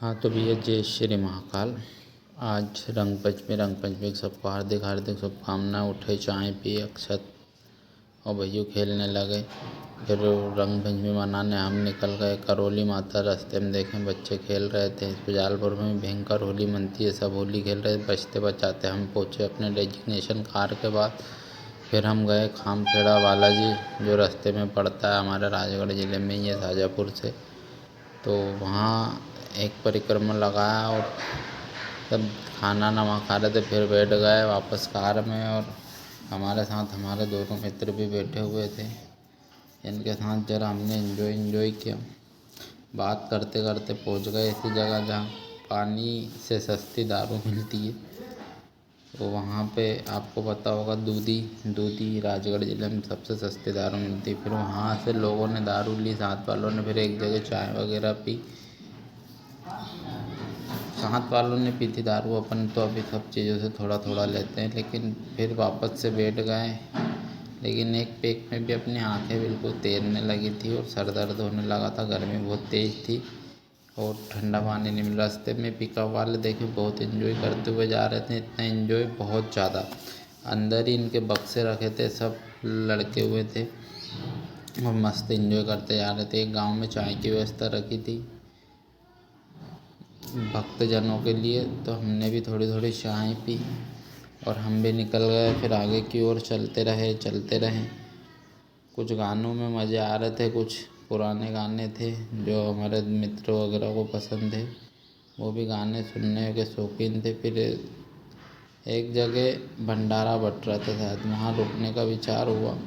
हाँ तो भैया जय श्री महाकाल। आज रंग पंचमी की सबको हार्दिक हार्दिक शुभकामनाएं। उठे, चाय पी, अक्षत और भैया खेलने लगे। फिर रंग पंचमी मनाने हम निकल गए। करौली माता रास्ते में देखें बच्चे खेल रहे थे। सुजालपुर में भयंकर होली मनती है, सब होली खेल रहे थे बचते बचाते। हम पहुँचे अपने डेजिग्नेशन कार के बाद। फिर हम गए खामखेड़ा बालाजी, जो रास्ते में पड़ता है, हमारे राजगढ़ ज़िले में ही है शाजापुर से। तो वहाँ एक परिक्रमा लगाया और तब खाना नवा खा रहे थे। फिर बैठ गए वापस कार में और हमारे साथ हमारे दोनों मित्र भी बैठे हुए थे। इनके साथ ज़रा हमने एंजॉय किया। बात करते करते पहुंच गए ऐसी जगह जहाँ पानी से सस्ती दारू मिलती है। तो वहाँ पे आपको पता होगा दूधी राजगढ़ ज़िले में सबसे सस्ती दारू मिलती है। फिर वहाँ से लोगों ने दारू ली, साथ वालों ने फिर एक जगह चाय वगैरह पी। साथ वालों ने पी थी दारू, अपन तो अभी सब चीज़ों से थोड़ा थोड़ा लेते हैं। लेकिन फिर वापस से बैठ गए। लेकिन एक पेक में भी अपनी आंखें बिल्कुल तैरने लगी थी और सर दर्द होने लगा था। गर्मी बहुत तेज़ थी और ठंडा पानी नहीं मिल। रास्ते में पिकअप वाले देखे बहुत एंजॉय करते हुए जा रहे थे। इतना एंजॉय बहुत ज़्यादा, अंदर ही इनके बक्से रखे थे, सब लड़के हुए थे और मस्त एंजॉय करते जा रहे थे। एक गांव में चाय की व्यवस्था रखी थी भक्तजनों के लिए, तो हमने भी थोड़ी थोड़ी चाय पी और हम भी निकल गए। फिर आगे की ओर चलते रहे। कुछ गानों में मज़े आ रहे थे, कुछ पुराने गाने थे जो हमारे मित्रों वगैरह को पसंद थे, वो भी गाने सुनने के शौकीन थे। फिर एक जगह भंडारा बट रहा था शायद, वहाँ रुकने का विचार हुआ,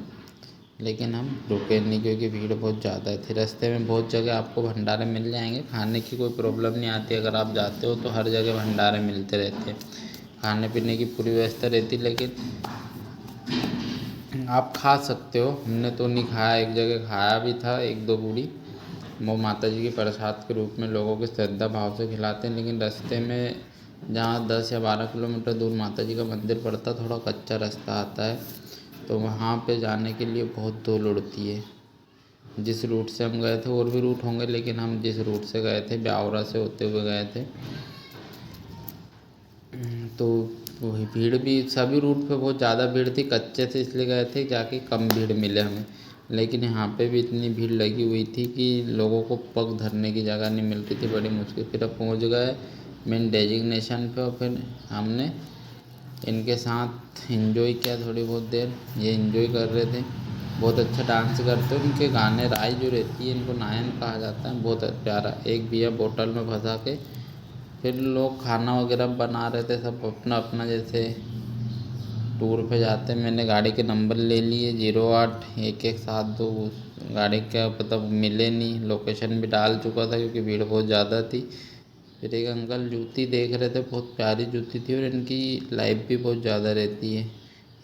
लेकिन हम रुके नहीं क्योंकि भीड़ बहुत ज़्यादा थी। रास्ते में बहुत जगह आपको भंडारे मिल जाएंगे, खाने की कोई प्रॉब्लम नहीं आती। अगर आप जाते हो तो हर जगह भंडारे मिलते रहते हैं, खाने पीने की पूरी व्यवस्था रहती। लेकिन आप खा सकते हो, हमने तो नहीं खाया। एक जगह खाया भी था, एक दो बूढ़ी, वो माता जी के प्रसाद के रूप में लोगों के श्रद्धा भाव से खिलाते हैं। लेकिन रास्ते में जहाँ 10 या 12 किलोमीटर दूर माता जी का मंदिर पड़ता, थोड़ा कच्चा रास्ता आता है, तो वहाँ पे जाने के लिए बहुत धूल उड़ती है। जिस रूट से हम गए थे, और भी रूट होंगे, लेकिन हम जिस रूट से गए थे ब्यावरा से होते हुए गए थे, तो वही भीड़ भी सभी रूट पे बहुत ज़्यादा भीड़ थी। कच्चे से इसलिए गए थे जाके कम भीड़ मिले हमें। लेकिन यहाँ पे भी इतनी भीड़ लगी हुई थी कि लोगों को पग धरने की जगह नहीं मिल रही थी, बड़ी मुश्किल। फिर अब पहुँच गए मेन डेजिग्नेशन पे और फिर हमने इनके साथ एंजॉय किया थोड़ी बहुत देर। ये एंजॉय कर रहे थे, बहुत अच्छा डांस करते हैं। उनके गाने राय जो रहती है, इनको नायन कहा जाता है, बहुत प्यारा। एक भैया बोतल में फंसा के, फिर लोग खाना वगैरह बना रहे थे, सब अपना अपना जैसे टूर पे जाते हैं। मैंने गाड़ी के नंबर ले लिए 081172। गाड़ी का पता मिले नहीं, लोकेशन भी डाल चुका था क्योंकि भीड़ बहुत ज़्यादा थी। फिर एक अंकल जूती देख रहे थे, बहुत प्यारी जूती थी और इनकी लाइफ भी बहुत ज़्यादा रहती है।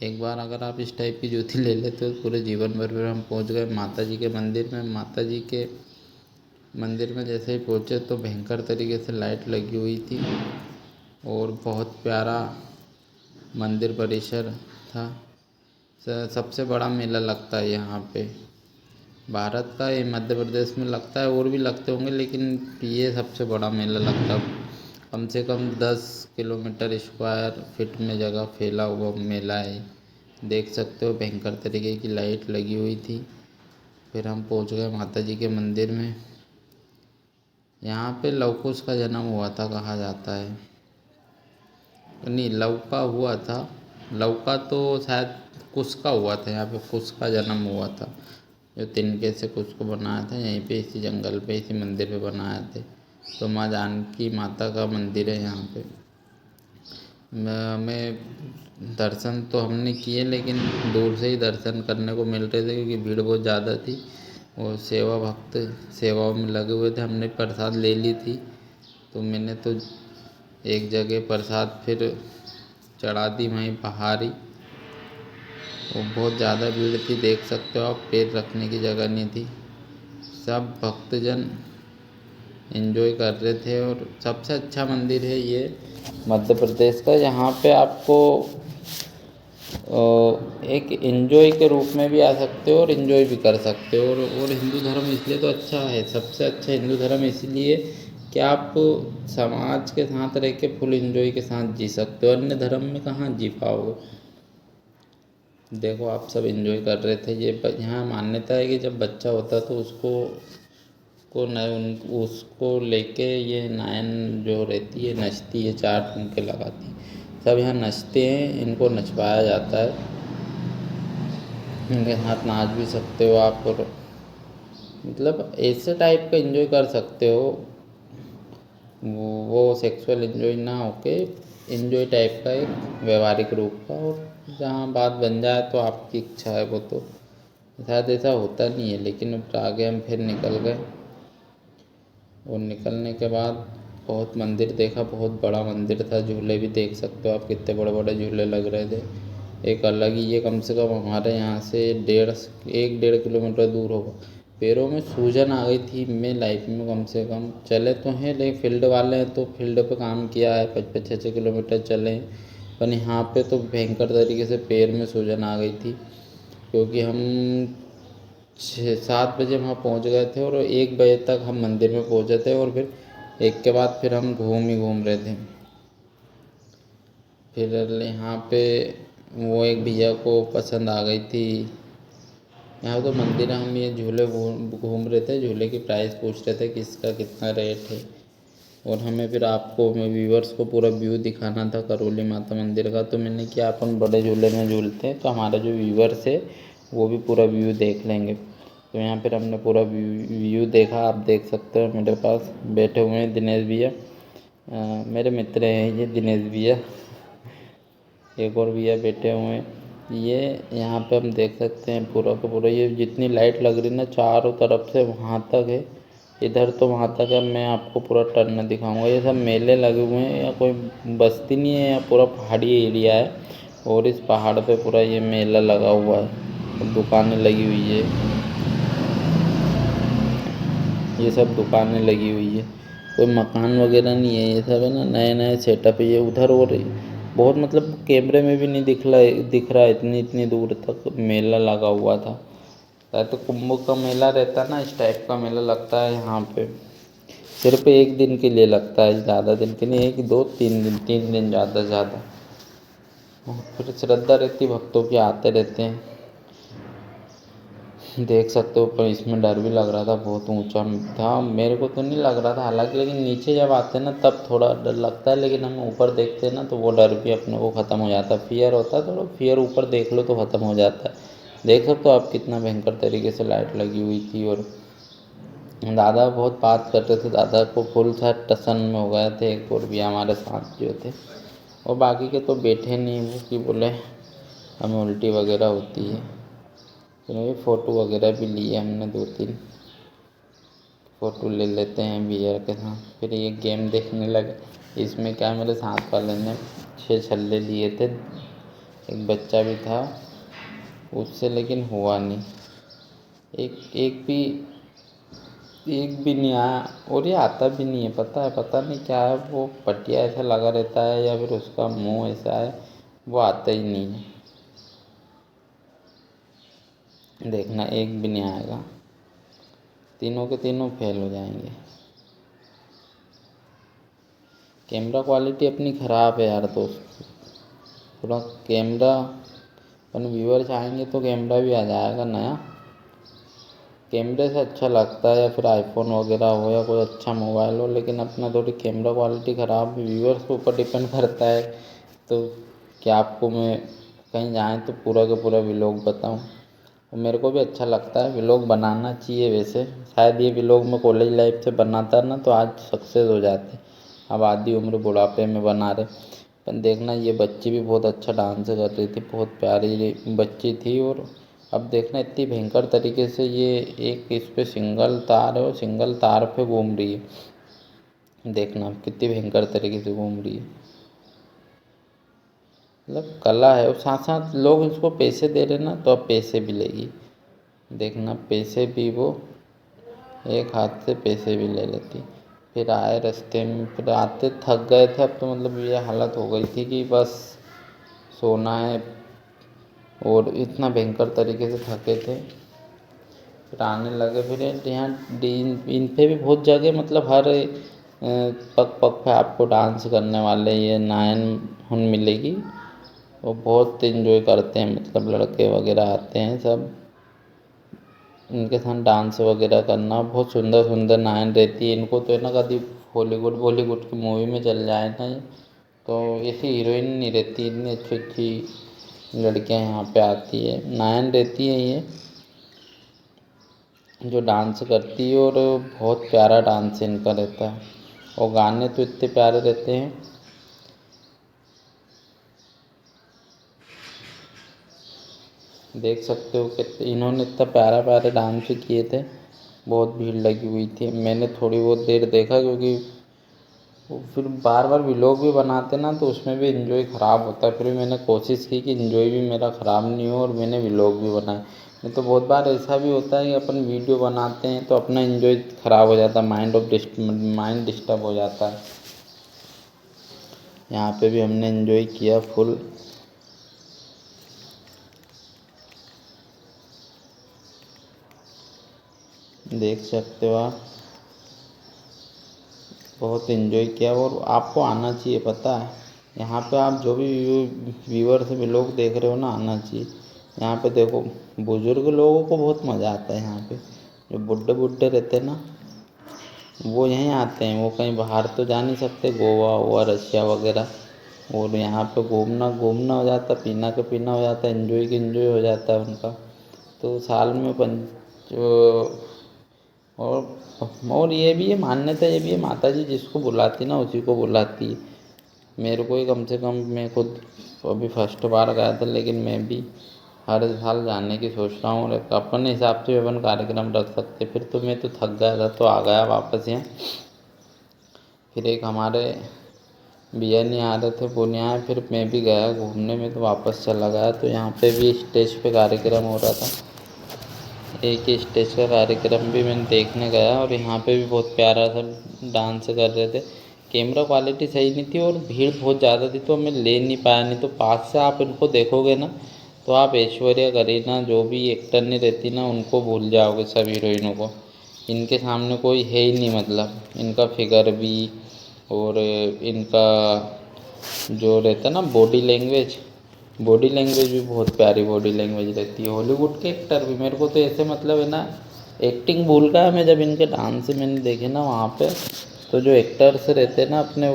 एक बार अगर आप इस टाइप की जूती ले लेते हो तो पूरे जीवन भर। फिर हम पहुंच गए माता जी के मंदिर में। माता जी के मंदिर में जैसे ही पहुँचे तो भयंकर तरीके से लाइट लगी हुई थी और बहुत प्यारा मंदिर परिसर था। सबसे बड़ा मेला लगता है यहाँ पे भारत का, ये मध्य प्रदेश में लगता है, और भी लगते होंगे, लेकिन ये सबसे बड़ा मेला लगता है। कम से कम 10 किलोमीटर स्क्वायर फीट में जगह फैला हुआ मेला है। देख सकते हो भयंकर तरीके की लाइट लगी हुई थी। फिर हम पहुँच गए माता जी के मंदिर में। यहाँ पे लव कुश का जन्म हुआ था कहा जाता है, नहीं लव का हुआ था। लव का तो शायद कुश का हुआ था, यहाँ पे कुश का जन्म हुआ था। जो तिनके से कुश को बनाया था, यहीं पे इसी जंगल पे इसी मंदिर पे बनाए थे। तो माँ जानकी माता का मंदिर है यहाँ पे। हमें दर्शन तो हमने किए, लेकिन दूर से ही दर्शन करने को मिल रहे थे क्योंकि भीड़ बहुत ज़्यादा थी और सेवा भक्त सेवाओं में लगे हुए थे। हमने प्रसाद ले ली थी, तो मैंने तो एक जगह प्रसाद फिर चढ़ा दी वहीं पहाड़ी। वो बहुत ज़्यादा भीड़ थी, देख सकते हो आप, पैर रखने की जगह नहीं थी। सब भक्तजन एंजॉय कर रहे थे और सबसे अच्छा मंदिर है ये मध्य प्रदेश का। यहाँ पे आपको एक एंजॉय के रूप में भी आ सकते हो और एंजॉय भी कर सकते हो। और हिंदू धर्म इसलिए तो अच्छा है, सबसे अच्छा हिंदू धर्म इसलिए कि आप समाज के साथ रह के फुल एंजॉय के साथ जी सकते हो, अन्य धर्म में कहाँ जी पाओगे। देखो आप सब एंजॉय कर रहे थे। ये यहाँ मान्यता है कि जब बच्चा होता है तो उसको लेके ये नायन जो रहती है नचती है, चार ठुमके लगाती है, सब यहाँ नचते हैं, इनको नचवाया जाता है, इनके साथ नाच भी सकते हो आप, और मतलब ऐसे टाइप का एंजॉय कर सकते हो। वो सेक्सुअल एंजॉय ना होके एंजॉय टाइप का एक व्यवहारिक रूप का, और जहाँ बात बन जाए तो आपकी इच्छा है, वो तो शायद ऐसा होता नहीं है। लेकिन अब आगे हम फिर निकल गए, और निकलने के बाद बहुत मंदिर देखा, बहुत बड़ा मंदिर था, झूले भी देख सकते हो आप, कितने बड़े बड़े झूले लग रहे थे। एक अलग ही, ये कम से कम हमारे यहाँ से 1.5 किलोमीटर दूर होगा। पैरों में सूजन आ गई थी। मैं लाइफ में कम से कम चले तो हैं, लेकिन फील्ड वाले हैं तो फील्ड पे काम किया है, 5-6 किलोमीटर चले, पर यहाँ पे तो भयंकर तरीके से पैर में सूजन आ गई थी, क्योंकि हम 6-7 बजे वहाँ पहुँच गए थे, और 1 बजे तक हम मंदिर में पहुँचे थे, और फिर 1 के बाद फिर हम घूम रहे थे। फिर यहाँ पे वो एक भैया को पसंद आ गई थी। यहाँ तो मंदिर, हम ये झूले घूम रहे थे, झूले की प्राइस पूछ रहे थे किसका कितना रेट है, और हमें फिर आपको मैं व्यूवर्स को पूरा व्यू दिखाना था करौली माता मंदिर का। तो मैंने किया अपन बड़े झूले में झूलते हैं तो हमारे जो व्यूवर्स है वो भी पूरा व्यू देख लेंगे। तो यहाँ पर हमने पूरा व्यू देखा। आप देख सकते हो मेरे पास बैठे हुए हैं दिनेश भैया, मेरे मित्र हैं ये दिनेश भैया, एक और भैया बैठे हुए हैं। ये यहाँ पे हम देख सकते हैं पूरा का पूरा, ये जितनी लाइट लग रही ना चारों तरफ से वहाँ तक है, इधर तो वहाँ तक है। मैं आपको पूरा टर्न दिखाऊंगा। ये सब मेले लगे हुए हैं, या कोई बस्ती नहीं है, या पूरा पहाड़ी एरिया है, और इस पहाड़ पे पूरा ये मेला लगा हुआ है, दुकानें लगी हुई है, ये सब दुकानें लगी हुई है, कोई मकान वगैरह नहीं है, ये सब है ना नए नए सेटअप है ये उधर। और बहुत मतलब कैमरे में भी नहीं दिख रहा इतनी दूर तक मेला लगा हुआ था। तो कुंभ का मेला रहता है ना, इस टाइप का मेला लगता है यहाँ पे। सिर्फ 1 दिन के लिए लगता है, ज़्यादा दिन के नहीं, 1 2 3 दिन, 3 दिन ज़्यादा से ज़्यादा। फिर श्रद्धा रहती, भक्तों की आते रहते हैं, देख सकते हो। पर इसमें डर भी लग रहा था, बहुत ऊंचा था, मेरे को तो नहीं लग रहा था हालांकि, लेकिन नीचे जब आते हैं ना तब थोड़ा डर लगता है, लेकिन हम ऊपर देखते हैं ना तो वो डर भी अपने को ख़त्म हो जाता है। फियर होता है थोड़ा, फियर ऊपर देख लो तो ख़त्म हो जाता है। देख सकते हो आप कितना भयंकर तरीके से लाइट लगी हुई थी। और दादा बहुत बात कर रहे थे, दादा को फुल सा टसन में हो गए थे। एक और भी हमारे साथ जो थे, और बाकी के तो बैठे नहीं, वो कि बोले हमें उल्टी वगैरह होती है। फिर ये फ़ोटो वगैरह भी लिए हमने, 2-3 फ़ोटो ले लेते हैं बियर के साथ। फिर ये गेम देखने लगे। इसमें क्या, मेरे साथ वाले ने 6 छल्ले लिए थे, एक बच्चा भी था उससे, लेकिन हुआ नहीं, एक भी नहीं आया। और ये आता भी नहीं है, पता नहीं क्या है, वो पटिया ऐसा लगा रहता है या फिर उसका मुंह ऐसा है, वो आता ही नहीं है। देखना एक भी नहीं आएगा, तीनों के तीनों फेल हो जाएंगे। कैमरा क्वालिटी अपनी ख़राब है यार दोस्त, थोड़ा कैमरा, अपन व्यूअर्स आएंगे तो कैमरा भी आ जाएगा नया, कैमरे से अच्छा लगता है, या फिर आईफोन वगैरह हो या कोई अच्छा मोबाइल हो, लेकिन अपना थोड़ी कैमरा क्वालिटी ख़राब, व्यूअर्स के ऊपर डिपेंड करता है। तो क्या आपको मैं कहीं जाएँ तो पूरा का पूरा व्लॉग बताऊँ, और मेरे को भी अच्छा लगता है, व्लॉग बनाना चाहिए। वैसे शायद ये व्लॉग मैं कॉलेज लाइफ से बनाता ना तो आज सक्सेस हो जाते, अब आधी उम्र बुढ़ापे में बना रहे। पर देखना ये बच्ची भी बहुत अच्छा डांस कर रही थी, बहुत प्यारी बच्ची थी। और अब देखना इतनी भयंकर तरीके से ये एक इस पे सिंगल तार है, और सिंगल तार पे घूम रही है, देखना कितनी भयंकर तरीके से घूम रही है। मतलब कला है, और साथ साथ लोग इसको पैसे दे रहे ना, तो अब पैसे भी लेगी, देखना पैसे भी वो एक हाथ से पैसे भी ले लेती। फिर आए रास्ते में, फिर आते थक गए थे, अब तो मतलब ये हालत हो गई थी कि बस सोना है, और इतना भयंकर तरीके से थके थे। फिर आने लगे, फिर यहाँ इन पे भी बहुत जगह, मतलब हर पग पग पे आपको डांस करने वाले ये नायन हुन मिलेगी। वो बहुत इन्जॉय करते हैं, मतलब लड़के वगैरह आते हैं सब, इनके साथ डांस वगैरह करना। बहुत सुंदर सुंदर नायन रहती है। इनको तो है ना कभी हॉलीवुड बॉलीवुड की मूवी में चल जाए ना ये, तो ऐसी हीरोइन नहीं रहती, इतनी अच्छी अच्छी लड़कियां यहाँ पे आती है, नायन रहती है ये जो डांस करती है। और बहुत प्यारा डांस इनका रहता है, और गाने तो इतने प्यारे रहते हैं। देख सकते हो कि इन्होंने इतना प्यारा प्यारा डांस किए थे। बहुत भीड़ लगी हुई थी। मैंने थोड़ी बहुत देर देखा, क्योंकि वो फिर बार बार व्लॉग भी बनाते ना, तो उसमें भी इन्जॉय ख़राब होता है। फिर मैंने कोशिश की कि इन्जॉय भी मेरा ख़राब नहीं हो, और मैंने व्लॉग भी बनाए। नहीं तो बहुत बार ऐसा भी होता है कि अपन वीडियो बनाते हैं तो अपना इन्जॉय ख़राब हो जाता है, माइंड डिस्टर्ब हो जाता है। यहाँ पे भी हमने इन्जॉय किया फुल। देख सकते हो आप, बहुत इन्जॉय किया। और आपको आना चाहिए, पता है यहाँ पे आप जो भी व्यूअर्स व्लॉग देख रहे हो ना, आना चाहिए यहाँ पे। देखो बुज़ुर्ग लोगों को बहुत मज़ा आता है यहाँ पे। जो बुड्ढे बुड्ढे रहते हैं ना, वो यहीं आते हैं। वो कहीं बाहर तो जा नहीं सकते, गोवा हुआ, रशिया वगैरह। और यहाँ पे घूमना घूमना हो जाता, पीना का पीना हो जाता, इन्जॉय का इन्जॉय हो जाता है उनका। तो साल में और ये भी है, मान्यता ये भी है, माता जी जिसको बुलाती ना उसी को बुलाती है। मेरे को ही कम से कम, मैं खुद अभी फर्स्ट बार गया था, लेकिन मैं भी हर साल जाने की सोच रहा हूँ। और अपने हिसाब से अपन कार्यक्रम रख सकते। फिर तो मैं तो थक गया था, तो आ गया वापस यहाँ। फिर एक हमारे भैया नहीं आ रहे थे, वो नहीं आए, फिर मैं भी गया घूमने में, तो वापस चला गया। तो यहाँ पे भी स्टेज पे कार्यक्रम हो रहा था, एक ही स्टेज का कार्यक्रम भी मैंने देखने गया। और यहाँ पे भी बहुत प्यारा सा डांस कर रहे थे। कैमरा क्वालिटी सही नहीं थी, और भीड़ बहुत ज़्यादा थी, तो मैं ले नहीं पाया। नहीं तो पास से आप इनको देखोगे ना, तो आप ऐश्वर्या करीना जो भी एक्टर ने रहती ना, उनको भूल जाओगे, सब हीरोइनों को। इनके सामने कोई है ही नहीं, मतलब इनका फिगर भी, और इनका जो रहता ना बॉडी लैंग्वेज भी बहुत प्यारी बॉडी लैंग्वेज रहती है। हॉलीवुड के एक्टर भी, मेरे को तो ऐसे मतलब है ना, एक्टिंग भूल गया मैं जब इनके डांस मैंने देखे ना वहाँ पे। तो जो एक्टर्स रहते हैं ना अपने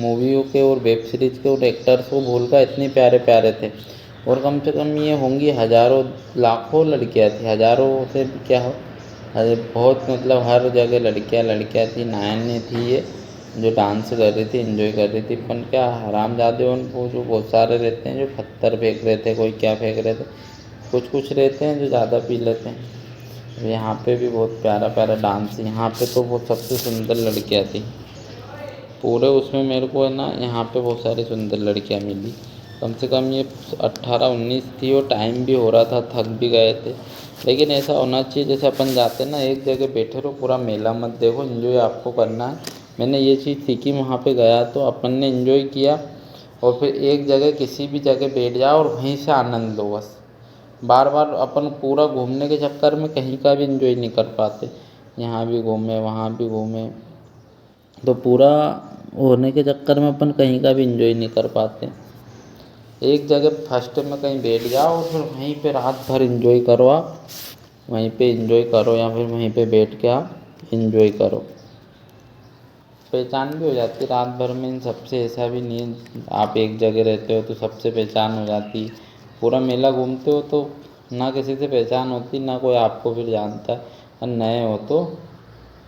मूवियों के और वेब सीरीज़ के, और एक्टर्स को भूल गया, इतने प्यारे प्यारे थे। और कम से कम ये होंगी हज़ारों लाखों लड़कियाँ थी, हज़ारों से भी क्या हो, अरे बहुत, मतलब हर जगह लड़कियाँ लड़कियाँ थी। नायन थी ये जो डांस कर रही थी, एंजॉय कर रही थी। अपन क्या हरामजादे उनको जो बहुत सारे रहते हैं, जो पत्थर फेंक रहे थे, कोई क्या फेंक रहे थे। कुछ कुछ रहते हैं जो ज़्यादा पी लेते हैं। यहाँ पे भी बहुत प्यारा प्यारा डांस। यहाँ पे तो वो सबसे सुंदर लड़कियाँ थी पूरे उसमें। मेरे को है ना यहाँ पे बहुत सारी सुंदर लड़कियाँ मिली। कम से कम ये 18-19 थी, और टाइम भी हो रहा था, थक भी गए थे। लेकिन ऐसा होना चाहिए, जैसे अपन जाते हैं ना, एक जगह बैठे रहो, पूरा मेला मत देखो, इन्जॉय आपको करना है। मैंने ये चीज़ सीखी वहाँ पे गया, तो अपन ने इन्जॉय किया। और फिर एक जगह किसी भी जगह बैठ जाओ और वहीं से आनंद लो बस। बार बार अपन पूरा घूमने के चक्कर में कहीं का भी इन्जॉय नहीं कर पाते। यहाँ भी घूमे, वहाँ भी घूमे, तो पूरा होने के चक्कर में अपन कहीं का भी इन्जॉय नहीं कर पाते। एक जगह फर्स्ट में कहीं बैठ जाओ और फिर वहीं पे रात भर इन्जॉय करो। आप वहीं पे इन्जॉय करो, या फिर वहीं पे बैठ के आप इन्जॉय करो। पहचान भी हो जाती है रात भर में इन सबसे। ऐसा भी नहीं है आप एक जगह रहते हो तो सबसे पहचान हो जाती। पूरा मेला घूमते हो तो ना किसी से पहचान होती, ना कोई आपको फिर जानता है। और नए हो तो,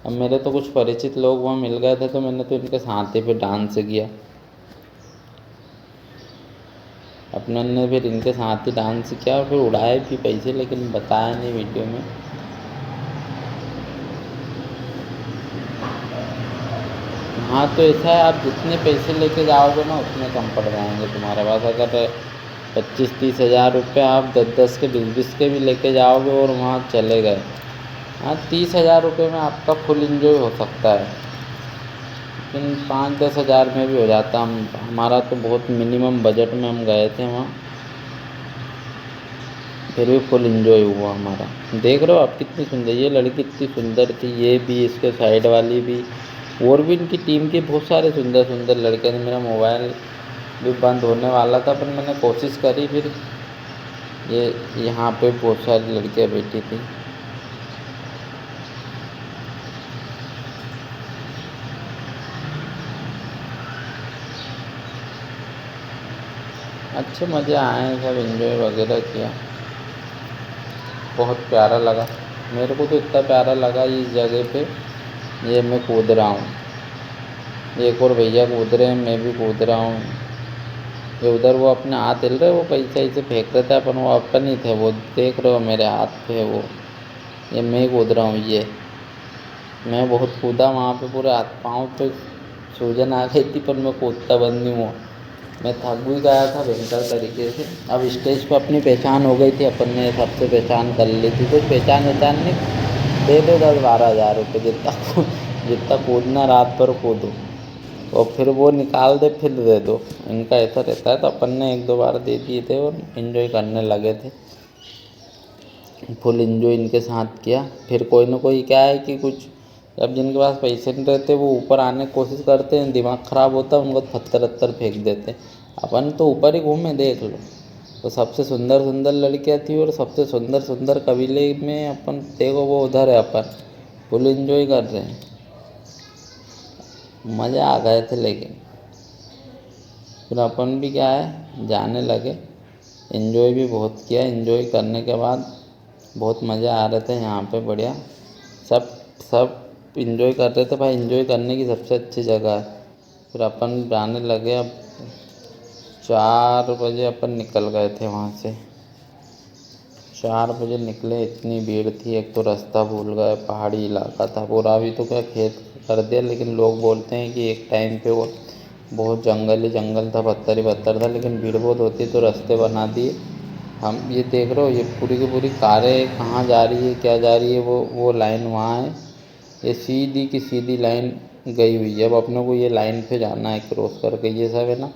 अब मेरे तो कुछ परिचित लोग वहाँ मिल गए थे, तो मैंने तो इनके साथ ही फिर डांस किया। अपने ने फिर इनके साथ ही डांस किया, और फिर उड़ाए भी पैसे, लेकिन बताया नहीं वीडियो में। हाँ, तो ऐसा है, आप जितने पैसे लेके जाओगे ना उतने कम पड़ जाएंगे तुम्हारे पास। अगर 25-30 हज़ार रुपये आप 10-10 के 20-20 के भी लेके जाओगे और वहाँ चले गए, हाँ 30 हज़ार रुपये में आपका फुल एंजॉय हो सकता है। लेकिन 5-10 हज़ार में भी हो जाता। हमारा तो बहुत मिनिमम बजट में हम गए थे वहाँ, फिर भी फुल एंजॉय हुआ हमारा। देख रहे हो आप कितनी सुंदर ये लड़की, इतनी सुंदर थी। ये भी, इसके साइड वाली भी, और भी इनकी टीम के बहुत सारे सुंदर सुंदर लड़के थे। मेरा मोबाइल भी बंद होने वाला था, पर मैंने कोशिश करी। फिर ये यहाँ पे बहुत सारी लड़कियाँ बैठी थी। अच्छे मज़े आए, सब एंजॉय वगैरह किया, बहुत प्यारा लगा। मेरे को तो इतना प्यारा लगा इस जगह पे, ये मैं कूद रहा हूँ, एक और भैया कूद रहे हैं, मैं भी कूद रहा हूँ। ये उधर वो अपने हाथ हिल रहे, वो पैसे ऐसे फेंक रहे थे, अपन वो अपन ही थे, वो देख रहे हो मेरे हाथ पे वो। ये मैं कूद रहा हूँ, ये मैं बहुत कूदा वहाँ पे, पूरे हाथ पाँव पे सूजन आ गई थी, पर मैं कूदता बंद नहीं हुआ। मैं थक भी गया था भयंकर तरीके से। अब स्टेज पे अपनी पहचान हो गई थी, अपन ने सबसे पहचान कर ली थी। कुछ पहचान नहीं, दे दो 10-12 हज़ार रुपये, जितना कूदना रात भर कूदो, और फिर वो निकाल दे फिर दे दो, इनका ऐसा रहता है। तो अपन ने 1-2 बार दे दिए थे और इन्जॉय करने लगे थे, फुल इन्जॉय इनके साथ किया। फिर कोई ना कोई क्या है कि कुछ, अब जिनके पास पैसे नहीं रहते वो ऊपर आने की कोशिश करते हैं, दिमाग ख़राब होता है उनको, पत्थर वत्थर फेंक देते हैं। अपन तो ऊपर ही घूमे, देख लो। तो सबसे सुंदर सुंदर लड़कियाँ थी, और सबसे सुंदर सुंदर कबीले में अपन देखो, वो उधर है, अपन फुल इन्जॉय कर रहे हैं, मज़े आ गए थे। लेकिन फिर अपन भी क्या है, जाने लगे, इन्जॉय भी बहुत किया। इन्जॉय करने के बाद बहुत मज़े आ रहे थे यहाँ पे, बढ़िया। सब सब इन्जॉय कर रहे थे भाई, इन्जॉय करने की सबसे अच्छी जगह है। फिर अपन जाने लगे। अब 4 बजे अपन निकल गए थे वहाँ से, 4 बजे निकले, इतनी भीड़ थी। एक तो रास्ता भूल गए, पहाड़ी इलाका था पूरा, अभी तो क्या खेत कर दिया, लेकिन लोग बोलते हैं कि एक टाइम पे वो बहुत जंगल ही जंगल था, पत्थर ही पत्थर था, लेकिन भीड़ बहुत होती तो रास्ते बना दिए। हम ये देख रहे हो, ये पूरी की पूरी कारें कहाँ जा रही है, क्या जा रही है, वो लाइन वहाँ है, ये सीधी की सीधी लाइन गई हुई है। अब अपने को ये लाइन पे जाना है क्रॉस करके, ये सब है ना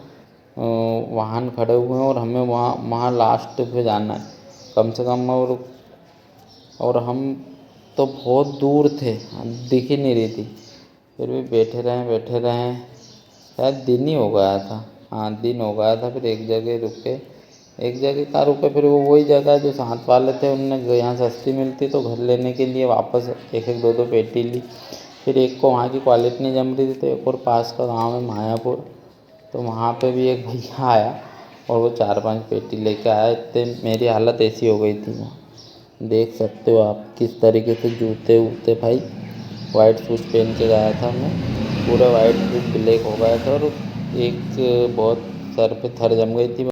वाहन खड़े हुए हैं, और हमें वहाँ वहाँ लास्ट पे जाना है कम से कम। और हम तो बहुत दूर थे, दिख ही नहीं रही थी, फिर भी बैठे रहें, शायद दिन ही हो गया था, हाँ दिन हो गया था। फिर एक जगह रुके, एक जगह कहाँ रुके, फिर वो वही जगह जो साथ वाले थे उनने, यहाँ सस्ती मिलती तो घर लेने के लिए वापस एक एक दो दो पेटी ली। फिर एक को वहाँ की क्वालिटी नहीं जम रही थी, तो एक और पास का गांव है मायापुर, तो वहाँ पे भी एक भैया आया और वो 4-5 पेटी लेके आया। इतने मेरी हालत ऐसी हो गई थी वहाँ, देख सकते हो आप किस तरीके से जूते वूते भाई। वाइट शूज़ पहन के गया था मैं, पूरा वाइट शूज़ ब्लैक हो गया था, और एक बहुत सर पे थर जम गई थी।